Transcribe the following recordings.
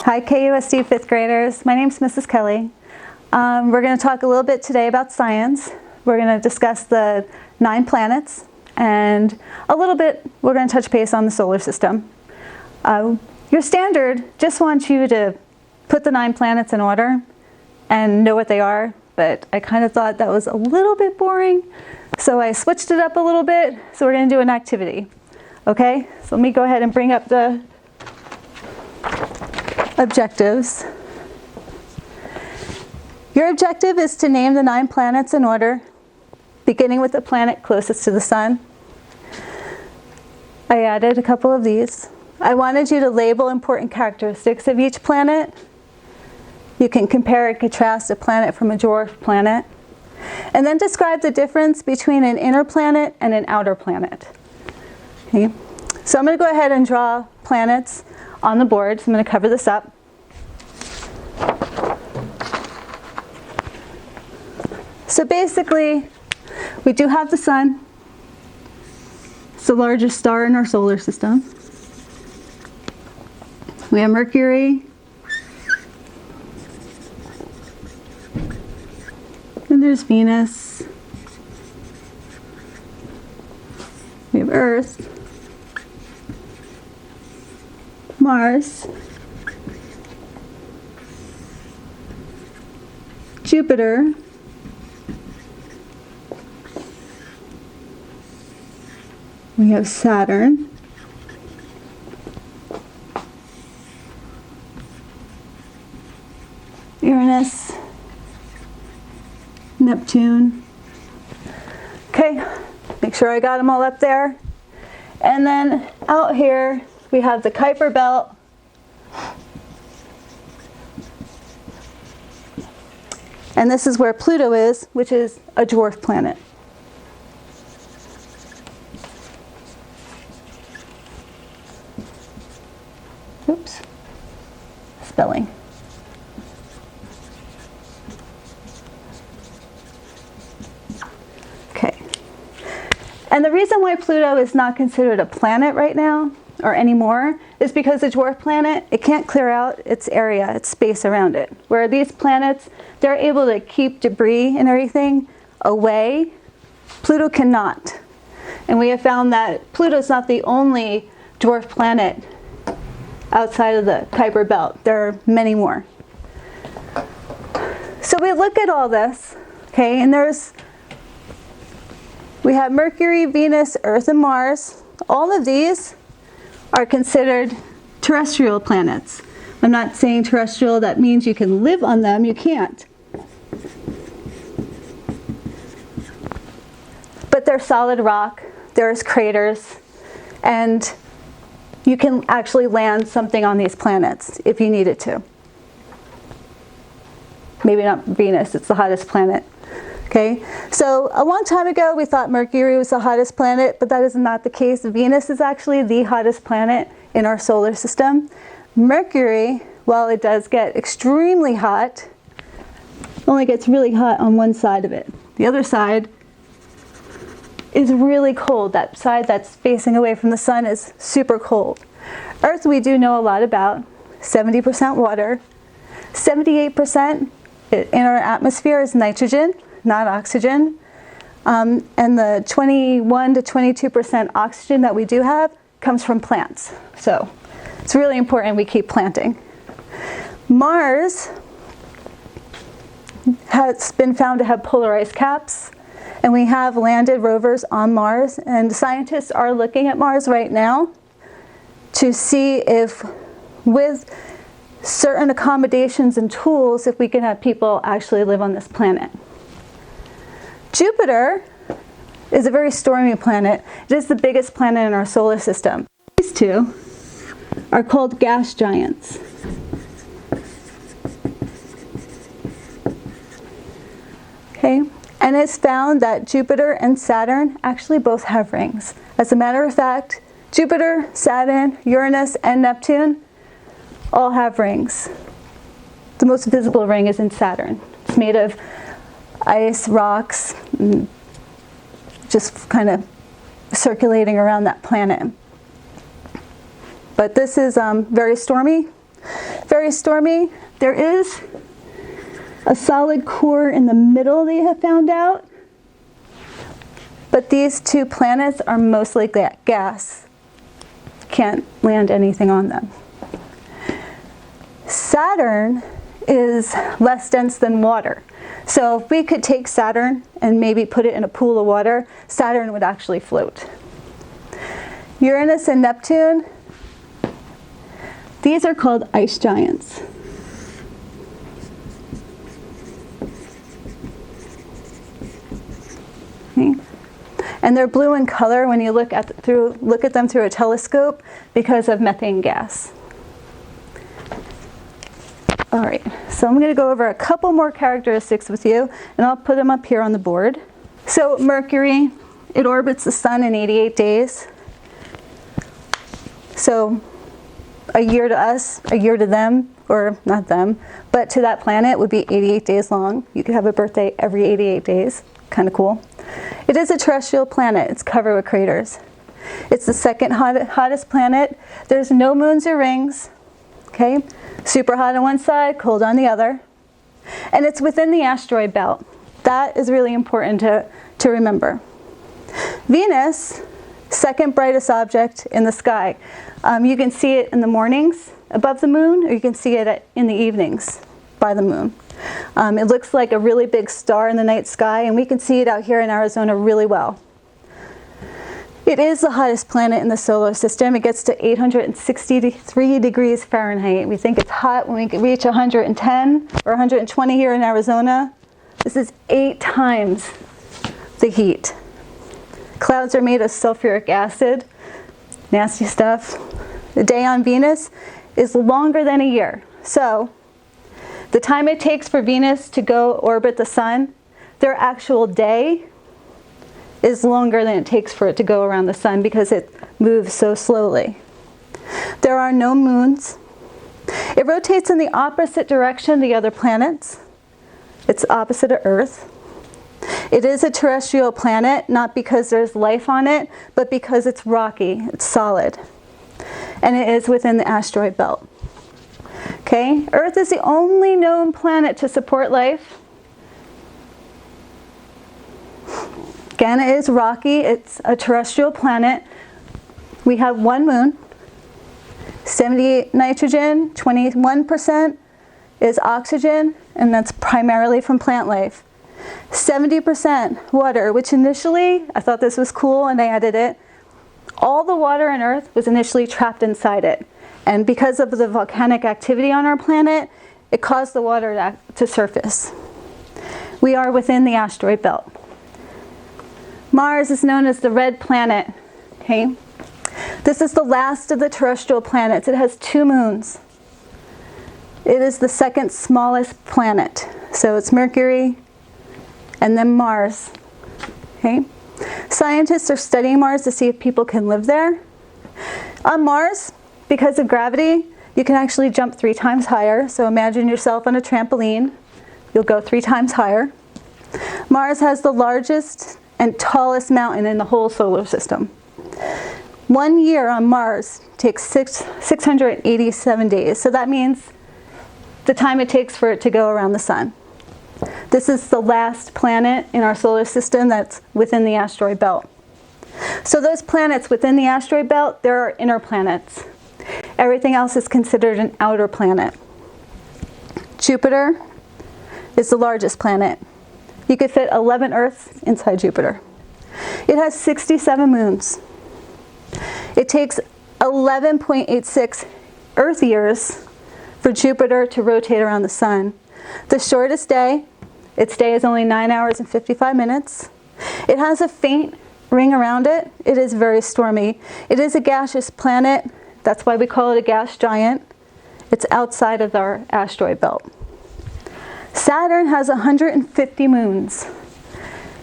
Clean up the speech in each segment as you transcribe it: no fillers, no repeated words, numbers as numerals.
Hi KUSD 5th graders, my name is Mrs. Kelly. We're going to talk a little bit today about science. We're going to discuss the 9 planets and a little bit we're going to touch base on the solar system. Your standard just wants you to put the 9 planets in order and know what they are, but I kind of thought that was a little bit boring, so I switched it up a little bit. So we're going to do an activity. Okay, so let me go ahead and bring up the objectives. Your objective is to name the 9 planets in order, beginning with the planet closest to the sun. I added a couple of these. I wanted you to label important characteristics of each planet. You can compare and contrast a planet from a dwarf planet. And then describe the difference between an inner planet and an outer planet. Okay. So I'm going to go ahead and draw planets on the board. So I'm going to cover this up. So basically, we do have the sun. It's the largest star in our solar system. We have Mercury. And there's Venus. We have Earth. Mars. Jupiter. We have Saturn. Uranus. Neptune. Okay, make sure I got them all up there. And then out here we have the Kuiper Belt. And this is where Pluto is, which is a dwarf planet. Oops, spelling. Okay. And the reason why Pluto is not considered a planet right now, or anymore, is because a dwarf planet, it can't clear out its area, its space around it. Where these planets, they're able to keep debris and everything away. Pluto cannot. And we have found that Pluto's not the only dwarf planet outside of the Kuiper Belt. There are many more. So we look at all this, okay, and we have Mercury, Venus, Earth, and Mars. All of these are considered terrestrial planets. I'm not saying terrestrial, that means you can live on them. You can't. But they're solid rock, there's craters, and you can actually land something on these planets if you needed to. Maybe not Venus, it's the hottest planet. Okay, so a long time ago we thought Mercury was the hottest planet, but that is not the case. Venus is actually the hottest planet in our solar system. Mercury, while it does get extremely hot, only gets really hot on one side of it. The other side is really cold. That side that's facing away from the sun is super cold. Earth we do know a lot about. 70% water. 78% in our atmosphere is nitrogen, not oxygen. And the 21 to 22% oxygen that we do have comes from plants. So it's really important we keep planting. Mars has been found to have polarized caps, and we have landed rovers on Mars, and scientists are looking at Mars right now to see if, with certain accommodations and tools, if we can have people actually live on this planet. Jupiter is a very stormy planet. It is the biggest planet in our solar system. These two are called gas giants. Okay, and it's found that Jupiter and Saturn actually both have rings. As a matter of fact, Jupiter, Saturn, Uranus, and Neptune all have rings. The most visible ring is in Saturn. It's made of ice, rocks, just kind of circulating around that planet. But this is very stormy. very stormy. There is a solid core in the middle they have found out, but these two planets are mostly gas. Can't land anything on them. Saturn is less dense than water. So if we could take Saturn and maybe put it in a pool of water, Saturn would actually float. Uranus and Neptune, these are called ice giants. Okay. And they're blue in color when you look at them through a telescope because of methane gas. All right, so I'm going to go over a couple more characteristics with you, and I'll put them up here on the board. So Mercury, it orbits the sun in 88 days. So a year to us, a year to them, or not them, but to that planet would be 88 days long. You could have a birthday every 88 days. Kind of cool. It is a terrestrial planet. It's covered with craters. It's the second hottest planet. There's no moons or rings. Okay? Super hot on one side, cold on the other. And it's within the asteroid belt. That is really important to remember. Venus, second brightest object in the sky. You can see it in the mornings above the moon, or you can see it in the evenings by the moon. It looks like a really big star in the night sky, and we can see it out here in Arizona really well. It is the hottest planet in the solar system. It gets to 863 degrees Fahrenheit. We think it's hot when we reach 110 or 120 here in Arizona. This is 8 times the heat. Clouds are made of sulfuric acid, nasty stuff. The day on Venus is longer than a year. So the time it takes for Venus to go orbit the sun, their actual day is longer than it takes for it to go around the sun because it moves so slowly. There are no moons. It rotates in the opposite direction of the other planets. It's opposite of Earth. It is a terrestrial planet, not because there's life on it, but because it's rocky, it's solid. And it is within the asteroid belt. Okay, Earth is the only known planet to support life. Again, it is rocky. It's a terrestrial planet. We have one moon, 78 nitrogen, 21% is oxygen, and that's primarily from plant life. 70% water, which initially, I thought this was cool and I added it. All the water on Earth was initially trapped inside it. And because of the volcanic activity on our planet, it caused the water to surface. We are within the asteroid belt. Mars is known as the red planet. Okay? This is the last of the terrestrial planets. It has 2 moons. It is the second smallest planet. So it's Mercury and then Mars. Okay? Scientists are studying Mars to see if people can live there. On Mars, because of gravity, you can actually jump 3 times higher. So imagine yourself on a trampoline. You'll go 3 times higher. Mars has the largest and tallest mountain in the whole solar system. 1 year on Mars takes 687 days. So that means the time it takes for it to go around the sun. This is the last planet in our solar system that's within the asteroid belt. So those planets within the asteroid belt, there are inner planets. Everything else is considered an outer planet. Jupiter is the largest planet. You could fit 11 Earths inside Jupiter. It has 67 moons. It takes 11.86 Earth years for Jupiter to rotate around the sun. The shortest day, its day is only 9 hours and 55 minutes. It has a faint ring around it. It is very stormy. It is a gaseous planet. That's why we call it a gas giant. It's outside of our asteroid belt. Saturn has 150 moons.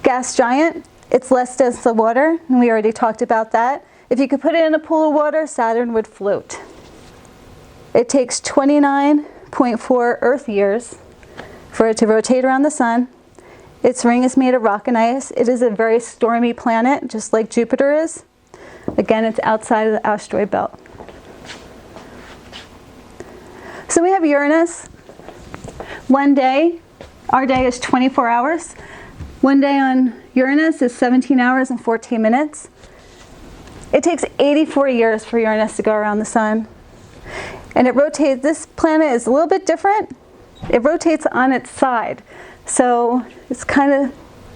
Gas giant, it's less dense than water, and we already talked about that. If you could put it in a pool of water, Saturn would float. It takes 29.4 Earth years for it to rotate around the sun. Its ring is made of rock and ice. It is a very stormy planet, just like Jupiter is. Again, it's outside of the asteroid belt. So we have Uranus. One day, our day is 24 hours. One day on Uranus is 17 hours and 14 minutes. It takes 84 years for Uranus to go around the sun. And it rotates, this planet is a little bit different. It rotates on its side. So it's kind of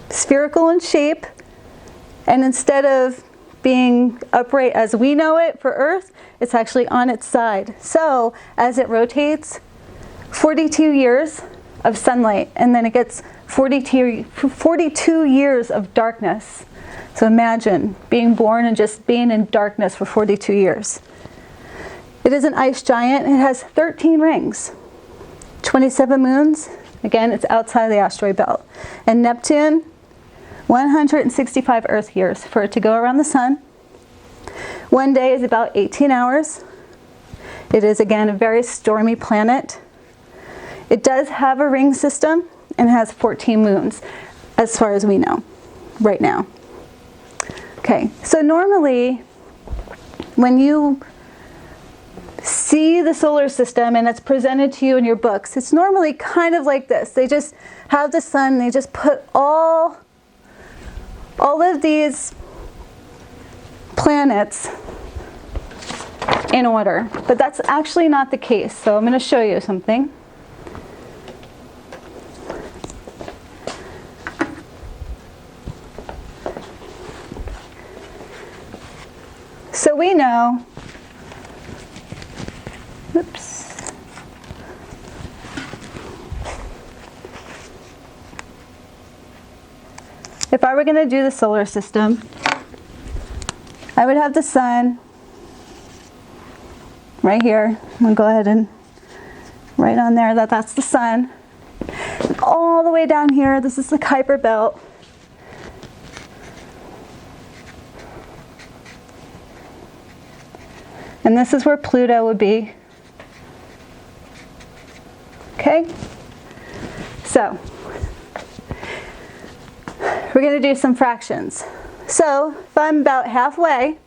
spherical in shape. And instead of being upright as we know it for Earth, it's actually on its side. So as it rotates, 42 years of sunlight, and then it gets 42 years of darkness. So imagine being born and just being in darkness for 42 years. It is an ice giant. It has 13 rings, 27 moons. Again, it's outside of the asteroid belt. And Neptune, 165 Earth years for it to go around the sun. One day is about 18 hours. It is, again, a very stormy planet. It does have a ring system and has 14 moons, as far as we know right now. Okay, so normally when you see the solar system and it's presented to you in your books, it's normally kind of like this. They just have the sun, they just put all of these planets in order. But that's actually not the case, so I'm going to show you something. So we know, oops, if I were going to do the solar system, I would have the sun right here. I'm going to go ahead and write on there that that's the sun. All the way down here, this is the Kuiper belt. And this is where Pluto would be. Okay? So, we're going to do some fractions. So, if I'm about halfway,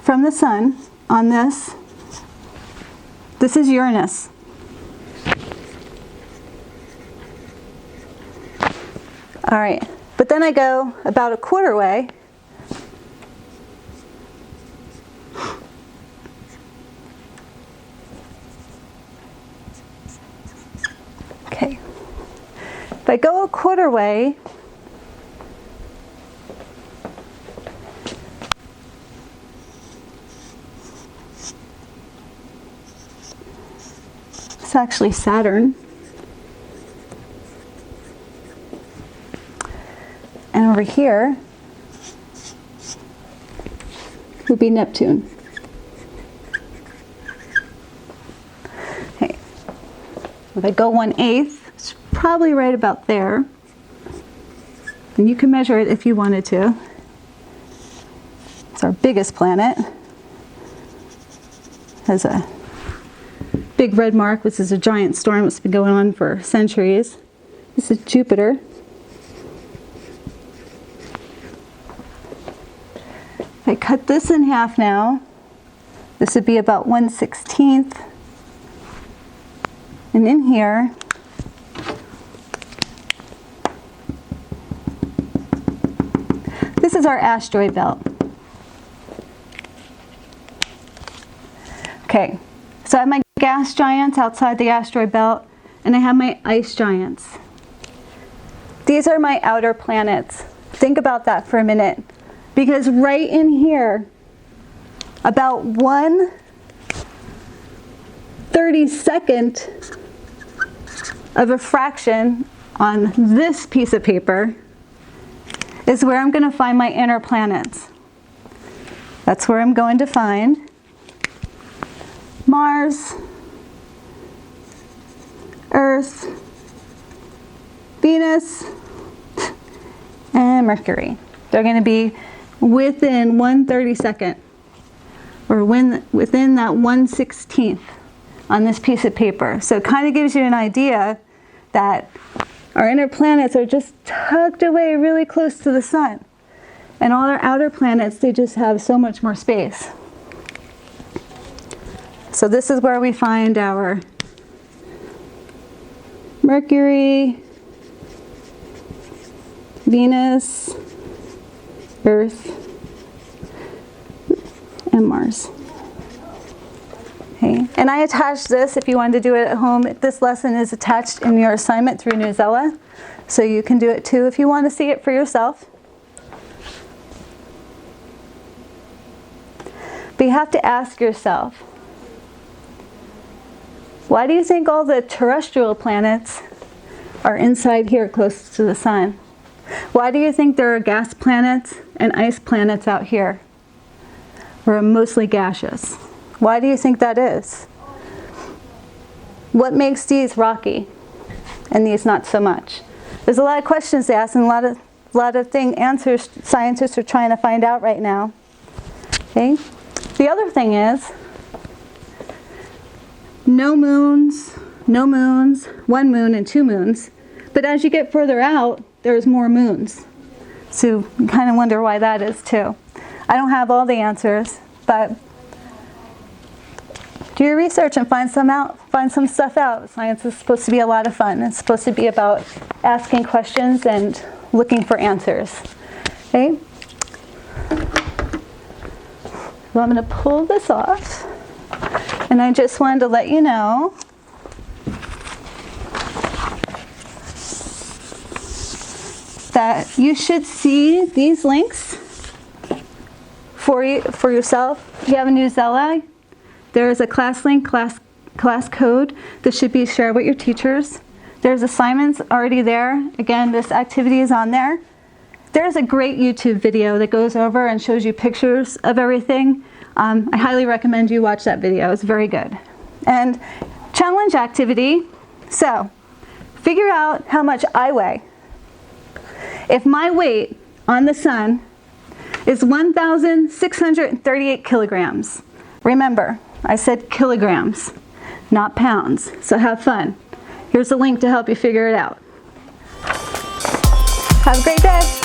from the sun on this is Uranus. All right. But then I go about a quarter way. Okay. If I go a quarter way, it's actually Saturn. And over here would be Neptune. Okay. If I go 1/8, it's probably right about there. And you can measure it if you wanted to. It's our biggest planet. Has a big red mark, which is a giant storm that's been going on for centuries. This is Jupiter. If I cut this in half now, this would be about 1/16. And in here, this is our asteroid belt. Okay, so I have my gas giants outside the asteroid belt, and I have my ice giants. These are my outer planets. Think about that for a minute. Because right in here, about 1/32 of a fraction on this piece of paper is where I'm going to find my inner planets. That's where I'm going to find Mars, Earth, Venus, and Mercury. They're going to be within 1/32, or within that 1/16 on this piece of paper. So it kind of gives you an idea that our inner planets are just tucked away really close to the sun. And all our outer planets, they just have so much more space. So this is where we find our Mercury, Venus, Earth, and Mars. Okay. And I attached this if you wanted to do it at home. This lesson is attached in your assignment through Newsela, so you can do it too if you want to see it for yourself. But you have to ask yourself, why do you think all the terrestrial planets are inside here close to the sun? Why do you think there are gas planets and ice planets out here? We're mostly gaseous. Why do you think that is? What makes these rocky and these not so much? There's a lot of questions to ask and a lot of answers scientists are trying to find out right now. Okay? The other thing is, no moons, 1 moon and 2 moons. But as you get further out, there's more moons. So you kind of wonder why that is too. I don't have all the answers, but do your research and find some stuff out. Science is supposed to be a lot of fun. It's supposed to be about asking questions and looking for answers. Okay? So I'm going to pull this off. And I just wanted to let you know that you should see these links for yourself. If you have a Newsela, there is a class link, class code that should be shared with your teachers. There's assignments already there. Again, this activity is on there. There's a great YouTube video that goes over and shows you pictures of everything. I highly recommend you watch that video. It's very good. And challenge activity. So, figure out how much I weigh. If my weight on the sun is 1,638 kilograms, remember, I said kilograms, not pounds. So have fun. Here's a link to help you figure it out. Have a great day.